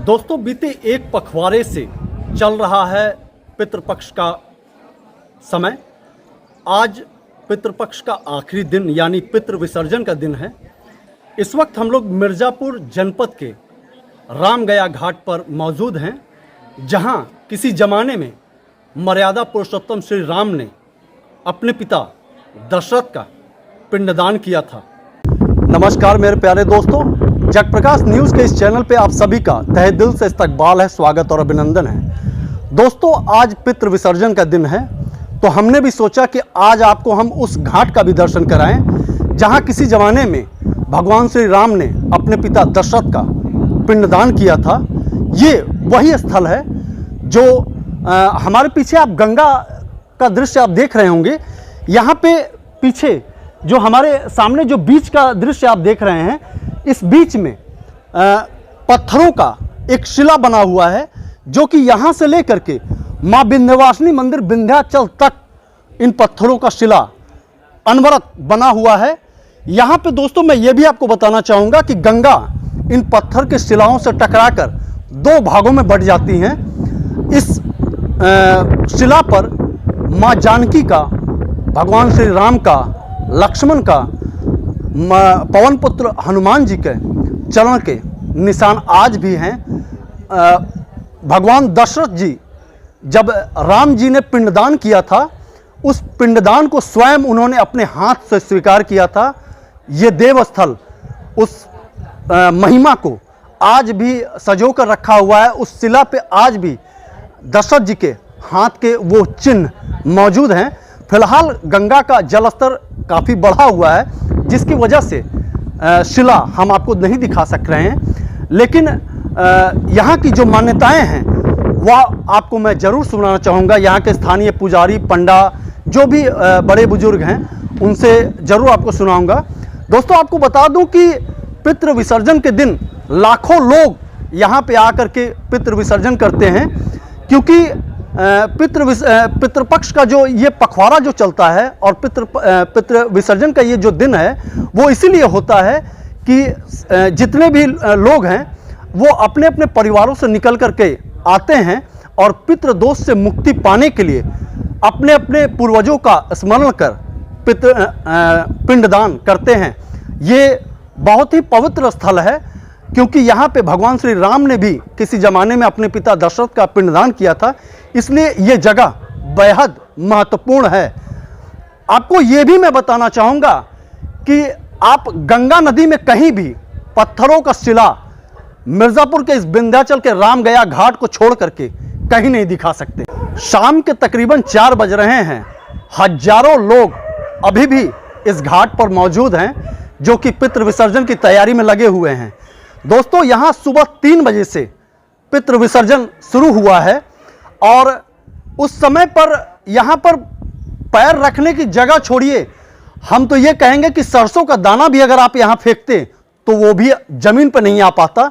दोस्तों, बीते एक पखवाड़े से चल रहा है पितृपक्ष का समय। आज पितृपक्ष का आखिरी दिन यानी पितृ विसर्जन का दिन है। इस वक्त हम लोग मिर्ज़ापुर जनपद के रामगया घाट पर मौजूद हैं, जहां किसी ज़माने में मर्यादा पुरुषोत्तम श्री राम ने अपने पिता दशरथ का पिंडदान किया था। नमस्कार मेरे प्यारे दोस्तों, जग प्रकाश न्यूज़ के इस चैनल पे आप सभी का तहे दिल से इस्तकबाल है, स्वागत और अभिनंदन है। दोस्तों, आज पितृ विसर्जन का दिन है, तो हमने भी सोचा कि आज आपको हम उस घाट का भी दर्शन कराएं जहां किसी ज़माने में भगवान श्री राम ने अपने पिता दशरथ का पिंडदान किया था। ये वही स्थल है जो हमारे पीछे आप गंगा का दृश्य आप देख रहे होंगे। यहाँ पे पीछे जो हमारे सामने जो बीच का दृश्य आप देख रहे हैं, इस बीच में पत्थरों का एक शिला बना हुआ है, जो कि यहाँ से लेकर के माँ विंध्यवासिनी मंदिर विंध्याचल तक इन पत्थरों का शिला अनवरत बना हुआ है। यहाँ पे दोस्तों मैं ये भी आपको बताना चाहूँगा कि गंगा इन पत्थर के शिलाओं से टकराकर दो भागों में बट जाती हैं। इस शिला पर माँ जानकी का, भगवान श्री राम का, लक्ष्मण का, पवन पुत्र हनुमान जी के चरण के निशान आज भी हैं। भगवान दशरथ जी जब राम जी ने पिंडदान किया था, उस पिंडदान को स्वयं उन्होंने अपने हाथ से स्वीकार किया था। ये देवस्थल उस महिमा को आज भी सजो कर रखा हुआ है। उस शिला पे आज भी दशरथ जी के हाथ के वो चिन्ह मौजूद हैं। फिलहाल गंगा का जलस्तर काफ़ी बढ़ा हुआ है, जिसकी वजह से शिला हम आपको नहीं दिखा सक रहे हैं, लेकिन यहाँ की जो मान्यताएं हैं वह आपको मैं ज़रूर सुनाना चाहूँगा। यहाँ के स्थानीय पुजारी, पंडा, जो भी बड़े बुजुर्ग हैं, उनसे ज़रूर आपको सुनाऊँगा। दोस्तों, आपको बता दूं कि पितृ विसर्जन के दिन लाखों लोग यहाँ पे आकर के पितृ विसर्जन करते हैं, क्योंकि पितृपक्ष का जो ये पखवाड़ा जो चलता है और पितृ विसर्जन का ये जो दिन है, वो इसीलिए होता है कि जितने भी लोग हैं वो अपने अपने परिवारों से निकल करके आते हैं और पितृ दोष से मुक्ति पाने के लिए अपने अपने पूर्वजों का स्मरण कर पिंडदान करते हैं। ये बहुत ही पवित्र स्थल है, क्योंकि यहाँ पे भगवान श्री राम ने भी किसी ज़माने में अपने पिता दशरथ का पिंडदान किया था, इसलिए ये जगह बेहद महत्वपूर्ण है। आपको ये भी मैं बताना चाहूँगा कि आप गंगा नदी में कहीं भी पत्थरों का शिला मिर्ज़ापुर के इस विंध्याचल के रामगया घाट को छोड़ करके कहीं नहीं दिखा सकते। शाम के तकरीबन 4 बज रहे हैं, हजारों लोग अभी भी इस घाट पर मौजूद हैं, जो कि पितृ विसर्जन की तैयारी में लगे हुए हैं। दोस्तों, यहाँ सुबह 3 बजे से पितृ विसर्जन शुरू हुआ है और उस समय पर यहाँ पर पैर रखने की जगह छोड़िए, हम तो ये कहेंगे कि सरसों का दाना भी अगर आप यहाँ फेंकते तो वो भी ज़मीन पर नहीं आ पाता।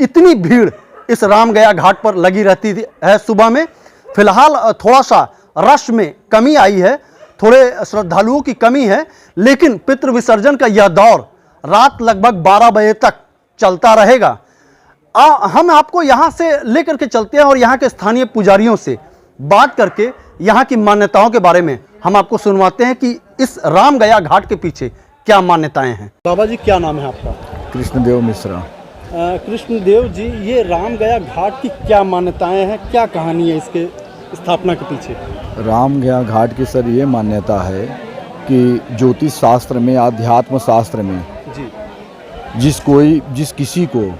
इतनी भीड़ इस रामगया घाट पर लगी रहती है सुबह में। फिलहाल थोड़ा सा रश में कमी आई है, थोड़े श्रद्धालुओं की कमी है, लेकिन पितृ विसर्जन का यह दौर रात लगभग 12 बजे तक चलता रहेगा। हम आपको यहाँ से लेकर के चलते हैं और यहाँ के स्थानीय पुजारियों से बात करके यहाँ की मान्यताओं के बारे में हम आपको सुनवाते हैं कि इस रामगया घाट के पीछे क्या मान्यताएं हैं। बाबा जी, क्या नाम है आपका? कृष्णदेव मिश्रा। कृष्णदेव जी, ये रामगया घाट की क्या मान्यताएं हैं, क्या कहानी है इसके स्थापना के पीछे? रामगया घाट की सर ये मान्यता है कि ज्योतिष शास्त्र में, आध्यात्म शास्त्र में जी, जिस किसी को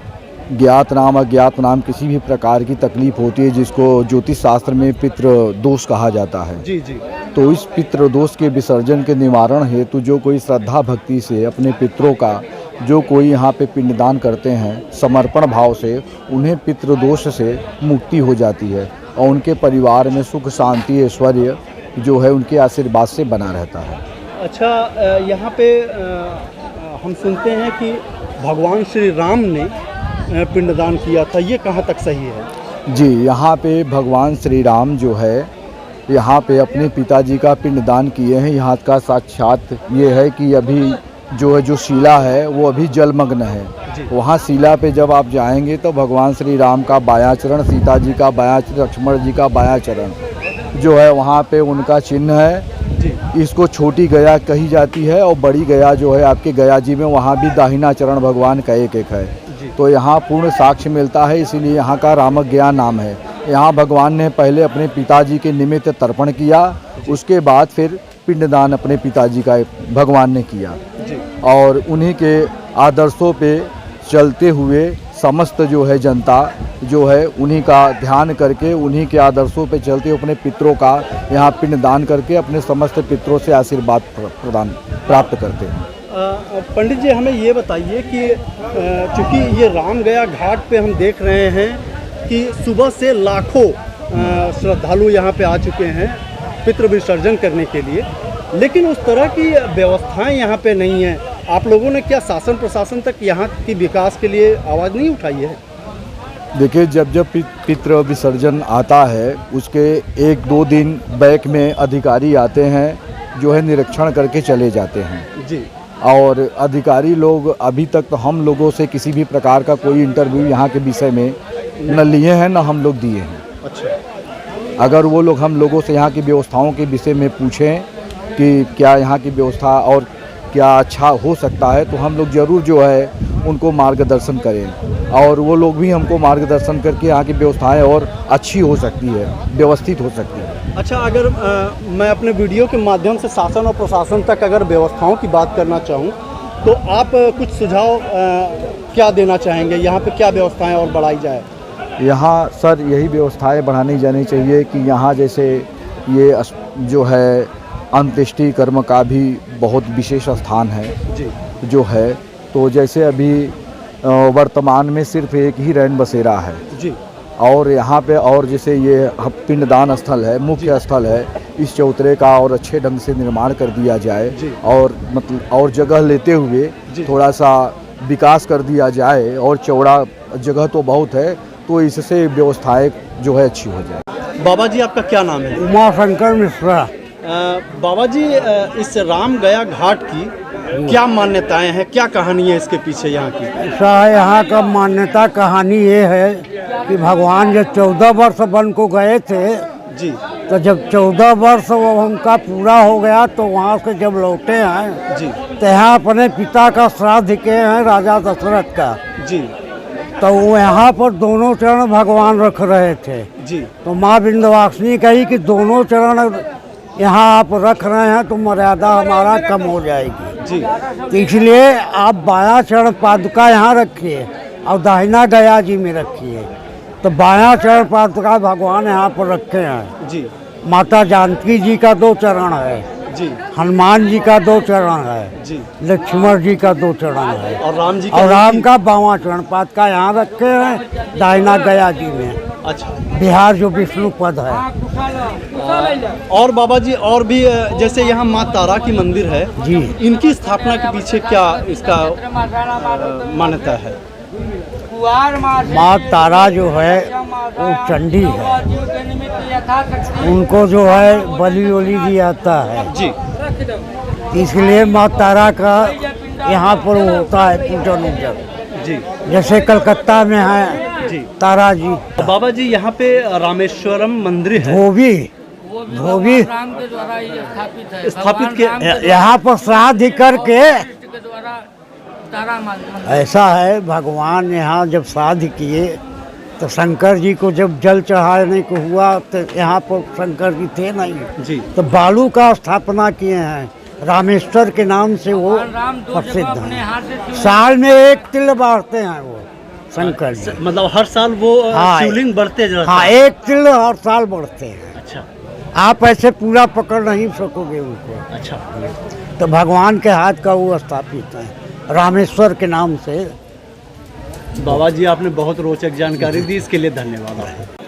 ज्ञात नाम अज्ञात नाम किसी भी प्रकार की तकलीफ होती है, जिसको ज्योतिष शास्त्र में पितृ दोष कहा जाता है जी जी, तो इस पितृ दोष के विसर्जन के निवारण हेतु जो कोई श्रद्धा भक्ति से अपने पितरों का जो कोई यहाँ पे पिंडदान करते हैं, समर्पण भाव से, उन्हें पितृ दोष से मुक्ति हो जाती है और उनके परिवार में सुख शांति ऐश्वर्य जो है उनके आशीर्वाद से बना रहता है। अच्छा, यहाँ पे हम सुनते हैं कि भगवान श्री राम ने पिंडदान किया था, ये कहाँ तक सही है? जी, यहाँ पे भगवान श्री राम जो है यहाँ पे अपने पिताजी का पिंडदान किए हैं। यहाँ का साक्षात ये है कि अभी जो है जो शिला है वो अभी जलमग्न है। वहाँ शिला पे जब आप जाएंगे तो भगवान श्री राम का बायां चरण, सीता जी का बायां चरण, लक्ष्मण जी का बायां चरण जो है वहाँ पे उनका चिन्ह है। इसको छोटी गया कही जाती है और बड़ी गया जो है आपके गया जी में, वहाँ भी दाहिना चरण भगवान का एक एक है। तो यहाँ पूर्ण साक्ष्य मिलता है, इसीलिए यहाँ का रामज्ञा नाम है। यहाँ भगवान ने पहले अपने पिताजी के निमित्त तर्पण किया, उसके बाद फिर पिंडदान अपने पिताजी का भगवान ने किया और उन्हीं के आदर्शों पे चलते हुए समस्त जो है जनता जो है उन्हीं का ध्यान करके, उन्हीं के आदर्शों पे चलते हुए अपने पितरों का यहाँ पिंडदान करके अपने समस्त पितरों से आशीर्वाद प्राप्त करते हैं। पंडित जी हमें ये बताइए कि चूँकि ये राम गया घाट पे हम देख रहे हैं कि सुबह से लाखों श्रद्धालु यहाँ पे आ चुके हैं पितृ विसर्जन करने के लिए, लेकिन उस तरह की व्यवस्थाएं यहाँ पे नहीं हैं। आप लोगों ने क्या शासन प्रशासन तक यहाँ की विकास के लिए आवाज़ नहीं उठाई है? देखिए, जब जब पितृ विसर्जन आता है उसके 1-2 दिन बैक में अधिकारी आते हैं जो है निरीक्षण करके चले जाते हैं जी। और अधिकारी लोग अभी तक तो हम लोगों से किसी भी प्रकार का कोई इंटरव्यू यहाँ के विषय में न लिए हैं न हम लोग दिए हैं। अच्छा। अगर वो लोग हम लोगों से यहाँ की व्यवस्थाओं के विषय में पूछें कि क्या यहाँ की व्यवस्था और क्या अच्छा हो सकता है तो हम लोग ज़रूर जो है उनको मार्गदर्शन करें और वो लोग भी हमको मार्गदर्शन करके यहाँ की व्यवस्थाएं और अच्छी हो सकती है, व्यवस्थित हो सकती है। अच्छा, अगर मैं अपने वीडियो के माध्यम से शासन और प्रशासन तक अगर व्यवस्थाओं की बात करना चाहूँ तो आप कुछ सुझाव क्या देना चाहेंगे? यहाँ पे क्या व्यवस्थाएं और बढ़ाई जाए? यहाँ सर यही व्यवस्थाएं बढ़ानी जानी चाहिए कि यहाँ जैसे ये जो है अंत्येष्टि कर्म का भी बहुत विशेष स्थान है जी। जो है, तो जैसे अभी वर्तमान में सिर्फ एक ही रैन बसेरा है जी। और यहाँ पे और जैसे ये पिंडदान स्थल है, मुख्य स्थल है, इस चौतरे का और अच्छे ढंग से निर्माण कर दिया जाए और मतलब और जगह लेते हुए थोड़ा सा विकास कर दिया जाए और चौड़ा जगह तो बहुत है तो इससे व्यवस्थाएं जो है अच्छी हो जाए। बाबा जी आपका क्या नाम है? उमा शंकर मिश्रा। बाबा जी, इस राम गया घाट की क्या मान्यताएं हैं, क्या कहानी है इसके पीछे यहाँ की? ऐसा है, यहाँ का मान्यता कहानी ये है कि भगवान जब 14 वर्ष वन को गए थे जी, तो जब 14 वर्ष वो उनका पूरा हो गया तो वहाँ से जब लौटे हैं जी तो यहाँ अपने पिता का श्राद्ध किए हैं राजा दशरथ का जी तो वो यहाँ पर दोनों चरण भगवान रख रहे थे जी। तो माँ विंध्यवासिनी कही कि दोनों चरण यहाँ आप रख रहे हैं तो मर्यादा हमारा कम हो जाएगी जी। तो इसलिए आप बायां चरण पादुका यहाँ रखिए और दाहिना गया जी में रखिए। तो बायां चरण पादुका भगवान यहाँ पर रखे हैं जी। माता जानकी जी का 2 चरण है जी। हनुमान जी का 2 चरण है जी। लक्ष्मण जी का 2 चरण है और राम जी और राम का बावां चरण पादुका यहाँ रखे हैं दाहिना गया जी में। अच्छा। बिहार जो विष्णु पद है। और बाबा जी और भी जैसे यहाँ माँ तारा की मंदिर है जी, इनकी स्थापना के पीछे क्या इसका मान्यता है? माँ तारा जो है वो चंडी है, उनको जो है बलि वली दिया जाता है जी। इसलिए माँ तारा का यहाँ पर वो होता है पूजन उजन। जी। जैसे कलकत्ता में है जी तारा जी। बाबा जी यहाँ पे रामेश्वरम मंदिर है, धोबी राम के द्वारा ये स्थापित है। स्थापित भगवान के- राम के यहाँ पर श्राद्ध करके द्वारा तारा मंदिर। ऐसा है, भगवान यहाँ जब श्राद्ध किए तो शंकर जी को जब जल चढ़ाने को हुआ तो यहाँ पर शंकर जी थे नहीं जी। तो बालू का स्थापना किए हैं, रामेश्वर के नाम से वो राम दो प्रसिद्ध जगह अपने हैं। हाथ से शिव- साल में 1 तिल बाढ़ते हैं वो शंकर जी। मतलब हर साल वो हाँ, शिवलिंग बढ़ते जाता हाँ, है। 1 तिल हर साल बढ़ते हैं। अच्छा आप ऐसे पूरा पकड़ नहीं सकोगे उनको। अच्छा। तो भगवान के हाथ का वो स्थापित है रामेश्वर के नाम से। बाबा जी आपने बहुत रोचक जानकारी दी, इसके लिए धन्यवाद।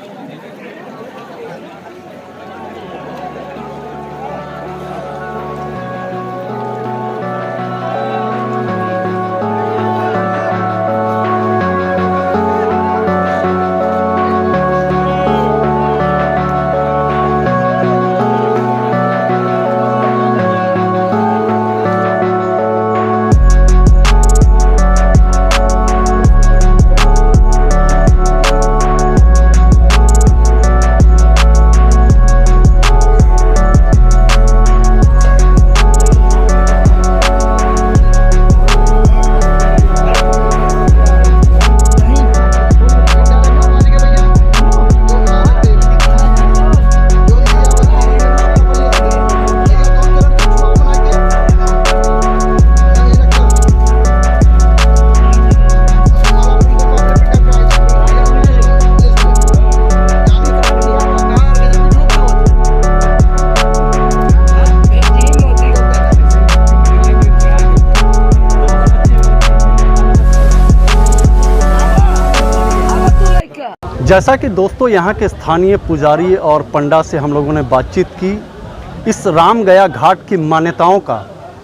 जैसा कि दोस्तों यहाँ के स्थानीय पुजारी और पंडा से हम लोगों ने बातचीत की, इस राम गया घाट की मान्यताओं का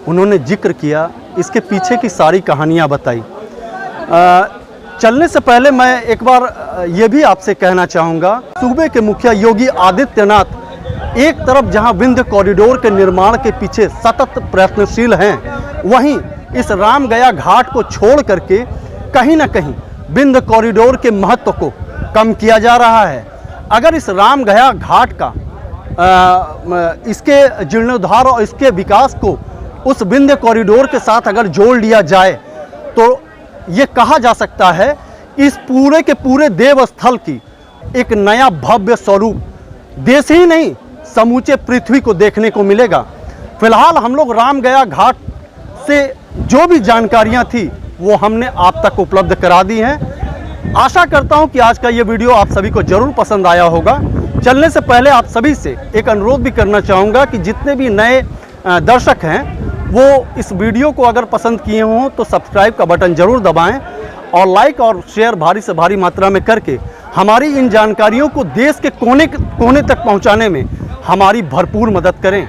उन्होंने जिक्र किया, इसके पीछे की सारी कहानियाँ बताई। चलने से पहले मैं एक बार ये भी आपसे कहना चाहूँगा, सूबे के मुखिया योगी आदित्यनाथ एक तरफ जहाँ विंध्य कॉरिडोर के निर्माण के पीछे सतत प्रयत्नशील हैं, वहीं इस राम गया घाट को छोड़ करके कहीं ना कहीं विंध्य कॉरिडोर के महत्व को कम किया जा रहा है। अगर इस राम गया घाट का इसके जीर्णोद्धार और इसके विकास को उस विंध्य कॉरिडोर के साथ अगर जोड़ लिया जाए तो ये कहा जा सकता है इस पूरे के पूरे देवस्थल की एक नया भव्य स्वरूप देश ही नहीं समूचे पृथ्वी को देखने को मिलेगा। फिलहाल हम लोग राम गया घाट से जो भी जानकारियां थी वो हमने आप तक उपलब्ध करा दी हैं। आशा करता हूं कि आज का ये वीडियो आप सभी को जरूर पसंद आया होगा। चलने से पहले आप सभी से एक अनुरोध भी करना चाहूँगा कि जितने भी नए दर्शक हैं वो इस वीडियो को अगर पसंद किए हों तो सब्सक्राइब का बटन ज़रूर दबाएं और लाइक और शेयर भारी से भारी मात्रा में करके हमारी इन जानकारियों को देश के कोने कोने तक पहुंचाने में हमारी भरपूर मदद करें।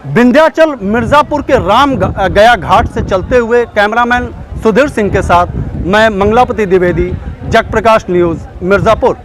विंध्याचल मिर्ज़ापुर के राम गया घाट से चलते हुए कैमरामैन सुधीर सिंह के साथ मैं मंगलापति द्विवेदी, जगप्रकाश न्यूज़, मिर्ज़ापुर।